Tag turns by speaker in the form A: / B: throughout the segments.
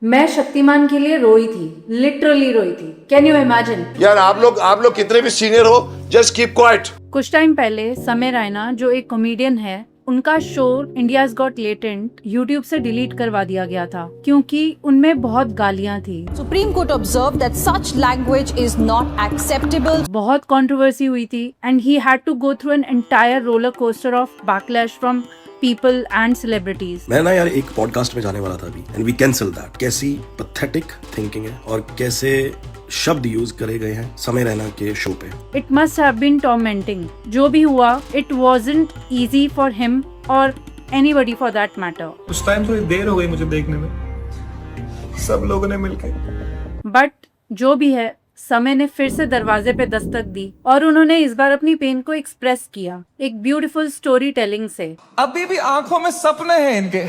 A: मैं शक्तिमान के लिए रोई थी, लिटरली रोई थी। Can you imagine?
B: यार आप लोग कितने भी सीनियर हो, जस्ट कीप क्वाइट।
A: कुछ टाइम पहले समय रैना जो एक कॉमेडियन है, उनका show India's got latent YouTube से डिलीट करवा दिया गया था क्योंकि उनमें बहुत गालियां थी।
C: Supreme Court observed that such language is not acceptable.
A: बहुत कंट्रोवर्सी हुई थी and he had to go through an entire roller coaster of backlash from people and celebrities.
D: मैं ना यार एक पॉडकास्ट में जाने वाला था अभी एंड वी कैंसिल दैट। कैसी पैथेटिक थिंकिंग है और कैसे शब्द यूज करे गए हैं समय रैना के शो पे।
A: It must have been tormenting. जो भी हुआ, it wasn't easy for him or anybody for that matter.
E: उस टाइम थोड़ी देर हो गई मुझे देखने में, सब लोगों ने मिलकर।
A: बट जो भी है, समय ने फिर से दरवाजे पे दस्तक दी और उन्होंने इस बार अपनी पेन को एक्सप्रेस किया एक ब्यूटीफुल स्टोरी टेलिंग से।
E: अभी भी आंखों में सपने हैं इनके।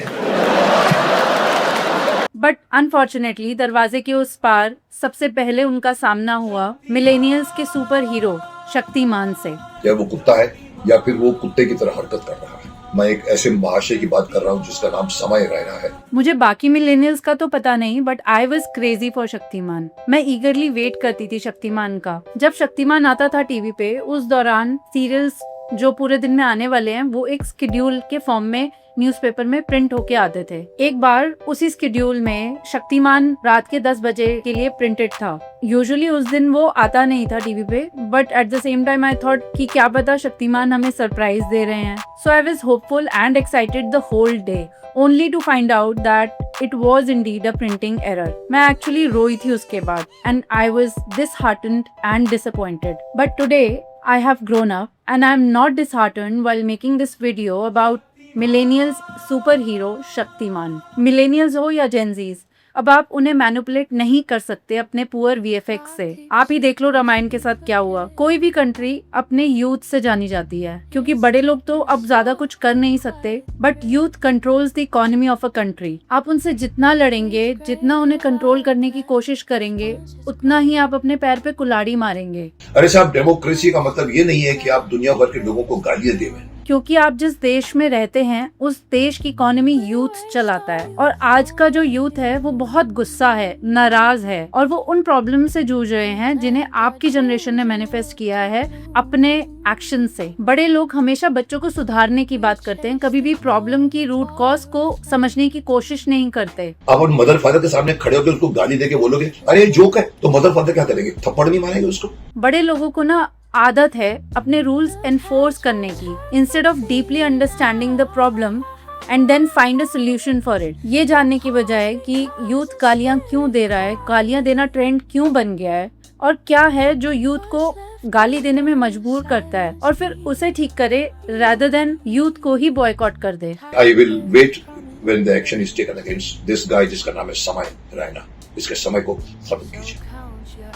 A: बट अनफॉर्चुनेटली दरवाजे के उस पार सबसे पहले उनका सामना हुआ मिलेनियल्स के सुपर हीरो शक्तिमान से।
F: या वो कुत्ता है या फिर वो कुत्ते की तरह हरकत कर रहा है। मैं एक ऐसे महाशय की बात कर रहा हूँ जिसका नाम समय रैना है।
A: मुझे बाकी मिलेनियल्स का तो पता नहीं, but I was crazy for Shaktimaan. मैं ईगरली वेट करती थी शक्तिमान का। जब शक्तिमान आता था टीवी पे, उस दौरान सीरियल्स जो पूरे दिन में आने वाले हैं वो एक शेड्यूल के फॉर्म में न्यूज़पेपर में प्रिंट होके आते थे। एक बार उसी शेड्यूल में शक्तिमान रात के 10 बजे के लिए प्रिंटेड था। यूजुअली उस दिन वो आता नहीं था टीवी पे, but at the same time I thought कि क्या पता शक्तिमान हमें सरप्राइज दे रहे हैं। So I was hopeful and excited the whole day, only to find out that it was indeed a printing error. मैं actually रोई थी उसके बाद and I was disheartened and disappointed. But today I have grown up and I am not disheartened while making this video about millennials superhero Shaktimaan. Millennials हो या Gen Zs, अब आप उन्हें मैनिपुलेट नहीं कर सकते अपने पुअर VFX से। आप ही देख लो रामायण के साथ क्या हुआ। कोई भी कंट्री अपने यूथ से जानी जाती है क्योंकि बड़े लोग तो अब ज्यादा कुछ कर नहीं सकते, but youth controls the economy of a country. आप उनसे जितना लड़ेंगे, जितना उन्हें कंट्रोल करने की कोशिश करेंगे, उतना ही आप अपने पैर पे कुल्हाड़ी मारेंगे।
F: अरे साहब, डेमोक्रेसी का मतलब ये नहीं है कि आप दुनिया भर के लोगों को गालियां देवें।
A: क्योंकि आप जिस देश में रहते हैं उस देश की इकोनॉमी यूथ चलाता है और आज का जो यूथ है वो बहुत गुस्सा है, नाराज है और वो उन प्रॉब्लम से जूझ रहे हैं जिन्हें आपकी जनरेशन ने मैनिफेस्ट किया है अपने एक्शन से। बड़े लोग हमेशा बच्चों को सुधारने की बात करते हैं, कभी भी प्रॉब्लम की रूट कॉज को समझने की कोशिश नहीं करते।
F: आप उन मदर फादर के सामने खड़े होकर उसको गाली देके बोलोगे अरे ये जोक है, तो मदर फादर क्या करेंगे? थप्पड़ नहीं मारेंगे उसको?
A: बड़े लोगों को ना आदत है अपने रूल्स एनफोर्स करने की, instead of deeply understanding the problem and then find a solution for it. ये जानने की बजाय कि यूथ गालियां क्यों दे रहा है, गालियां देना ट्रेंड क्यों बन गया है और क्या है जो यूथ को गाली देने में मजबूर करता है और फिर उसे ठीक करे rather than यूथ को ही बॉयकॉट कर दे।
F: I will wait when the action is taken against this guy जिसका नाम है समय रैना। इसके समय को खत्म कीजिए।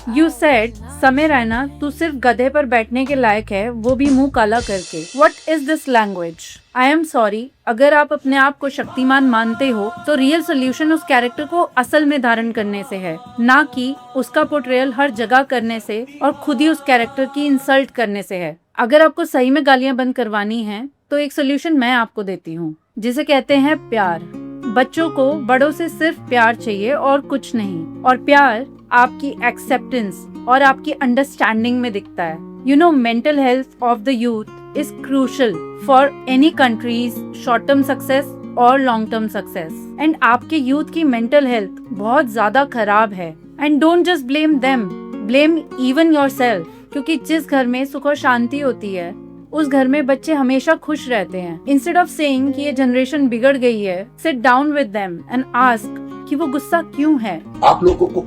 A: You said, समय रैना तू सिर्फ गधे पर बैठने के लायक है, वो भी मुंह काला करके। What is this language? I am sorry, अगर आप अपने आप को शक्तिमान मानते हो तो रियल सोल्यूशन उस कैरेक्टर को असल में धारण करने से है, ना कि उसका पोर्ट्रेयल हर जगह करने से और खुद ही उस कैरेक्टर की इंसल्ट करने से है। अगर आपको सही में गालियां बंद करवानी है तो एक सोल्यूशन मैं आपको देती हूँ, जिसे कहते हैं प्यार। बच्चों को बड़ों से सिर्फ प्यार चाहिए और कुछ नहीं, और प्यार आपकी एक्सेप्टेंस और आपकी अंडरस्टैंडिंग में दिखता है। You know, mental health of the youth is crucial for any countries short term success और लॉन्ग टर्म सक्सेस, एंड आपके यूथ की मेंटल हेल्थ बहुत ज्यादा खराब है। And don't just blame them, blame even yourself, क्योंकि जिस घर में सुख और शांति होती है उस घर में बच्चे हमेशा खुश रहते हैं। इंस्टेड ऑफ सेइंग कि ये जनरेशन बिगड़ गई है, sit down with them and ask कि वो गुस्सा क्यों है।
F: आप लोगों को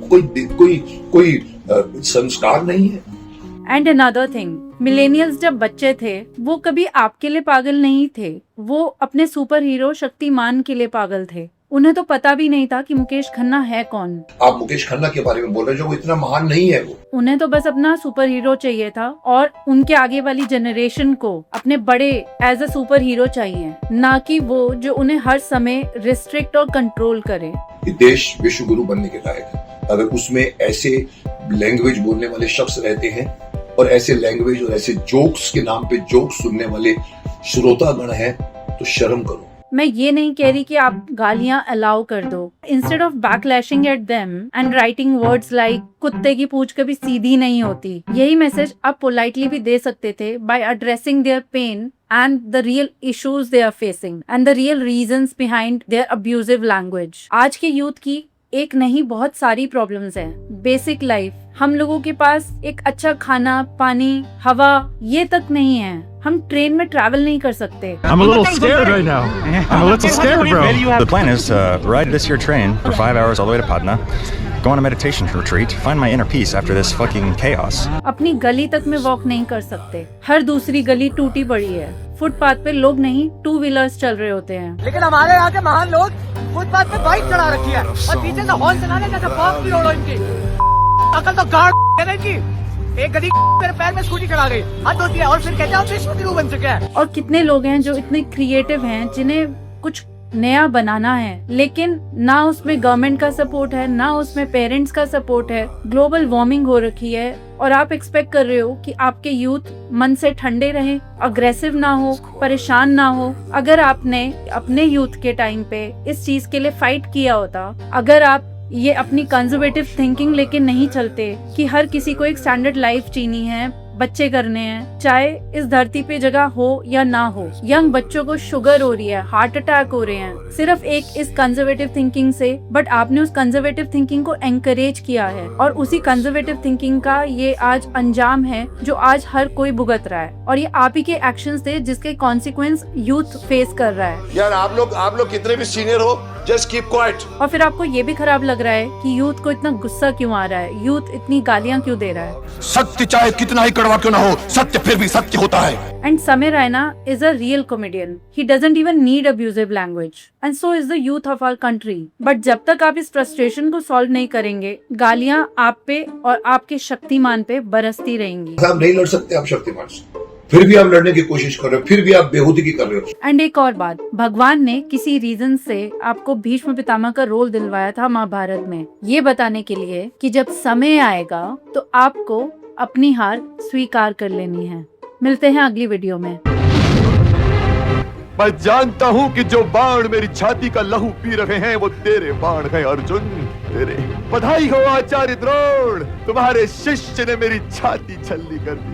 F: कोई संस्कार नहीं है।
A: एंड अनदर थिंग, मिलेनियल्स जब बच्चे थे वो कभी आपके लिए पागल नहीं थे, वो अपने सुपर हीरो शक्तिमान के लिए पागल थे। उन्हें तो पता भी नहीं था कि मुकेश खन्ना है कौन।
F: आप मुकेश खन्ना के बारे में बोल रहे हो, जो वो इतना महान नहीं है। वो
A: उन्हें तो बस अपना सुपर हीरो चाहिए था और उनके आगे वाली जनरेशन को अपने बड़े एज अ सुपर हीरो चाहिए, ना कि वो जो उन्हें हर समय रिस्ट्रिक्ट और कंट्रोल करे।
F: देश विश्व गुरु बनने के लायक है अगर उसमें ऐसे लैंग्वेज बोलने वाले शख्स रहते हैं और ऐसे लैंग्वेज और ऐसे जोक्स के नाम पे जोक्स सुनने वाले श्रोतागण हैं, तो शर्म करो।
A: मैं ये नहीं कह रही कि आप गालियां अलाउ कर दो। Instead of backlashing at them and writing words like कुत्ते की पूंछ कभी सीधी नहीं होती, यही मैसेज आप पोलाइटली भी दे सकते थे by addressing their pain and the real issues they are facing and the real reasons behind their abusive language। आज के यूथ की एक नहीं बहुत सारी प्रॉब्लम्स हैं। बेसिक लाइफ, हम लोगों के पास एक अच्छा खाना, पानी, हवा ये तक नहीं है। हम ट्रेन में ट्रैवल नहीं कर सकते।
G: I'm a little scared right now. I'm a little scared, bro.
H: The plan is to ride this here train for 5 hours all the way to Patna, go on a meditation retreat, find my inner peace after this fucking chaos.
A: अपनी गली तक में walk नहीं कर सकते। हर दूसरी गली टूटी पड़ी है। फुटपाथ पे लोग नहीं, 2 व्हीलर्स चल रहे होते हैं।
I: लेकिन हमारे यहाँ के महान लोग फुटपाथ पे बाइक चढ़ा रखी है और पीछे से हॉर्न चलाने जैसे बाप की रोड इनकी अकल तो गाड़ है इनकी। एक गली मेरे पैर में स्कूटी चढ़ा गई, हद होती है और फिर कहते हैं विश्व गुरु बन चुके हैं।
A: और कितने लोग हैं जो इतने क्रिएटिव हैं जिन्हें कुछ नया बनाना है, लेकिन ना उसमें गवर्नमेंट का सपोर्ट है, ना उसमें पेरेंट्स का सपोर्ट है। ग्लोबल वार्मिंग हो रखी है और आप एक्सपेक्ट कर रहे हो कि आपके यूथ मन से ठंडे रहें, अग्रेसिव ना हो, परेशान ना हो। अगर आपने अपने यूथ के टाइम पे इस चीज के लिए फाइट किया होता, अगर आप ये अपनी कंजर्वेटिव थिंकिंग लेके नहीं चलते कि हर किसी को एक स्टैंडर्ड लाइफ जीनी है, बच्चे करने हैं, चाहे इस धरती पे जगह हो या ना हो। यंग बच्चों को शुगर हो रही है, हार्ट अटैक हो रहे हैं, सिर्फ एक इस कंजर्वेटिव थिंकिंग से। बट आपने उस कंजर्वेटिव थिंकिंग को एनकरेज किया है और उसी कंजर्वेटिव थिंकिंग का ये आज अंजाम है जो आज हर कोई भुगत रहा है। और ये आप ही के एक्शंस थे जिसके कॉन्सिक्वेंस यूथ फेस कर रहा है।
B: यार आप लोग कितने भी सीनियर हो, जस्ट कीप क्वाइट।
A: और फिर आपको ये भी खराब लग रहा है कि यूथ को इतना गुस्सा क्यों आ रहा है, यूथ इतनी गालियां क्यों दे रहा है।
F: सत्य चाहे कितना ही कड़वा क्यों ना हो, सत्य फिर भी सत्य होता है।
A: And Samir Raina is a real comedian. He doesn't even need abusive language. And so is the youth of our country. But जब तक आप इस frustration को solve नहीं करेंगे, गालियां आप पे और आपके शक्तिमान पे बरसती रहेंगी।
F: आप नहीं लड़ सकते आप शक्तिमान से, फिर भी आप लड़ने की कोशिश कर रहे हो, फिर भी आप बेहूदगी कर रहे हो।
A: एंड एक और बात, भगवान ने किसी रीजन से आपको भीष्म पितामह का रोल दिलवाया था महाभारत में, ये बताने के लिए कि जब समय आएगा तो आपको अपनी हार स्वीकार कर लेनी है। मिलते हैं अगली वीडियो में।
J: मैं जानता हूँ कि जो बाण मेरी छाती का लहू पी रहे हैं वो तेरे बाण हैं अर्जुन, तेरे। बधाई हो आचार्य द्रोण, तुम्हारे शिष्य ने मेरी छाती छल्ली कर दी।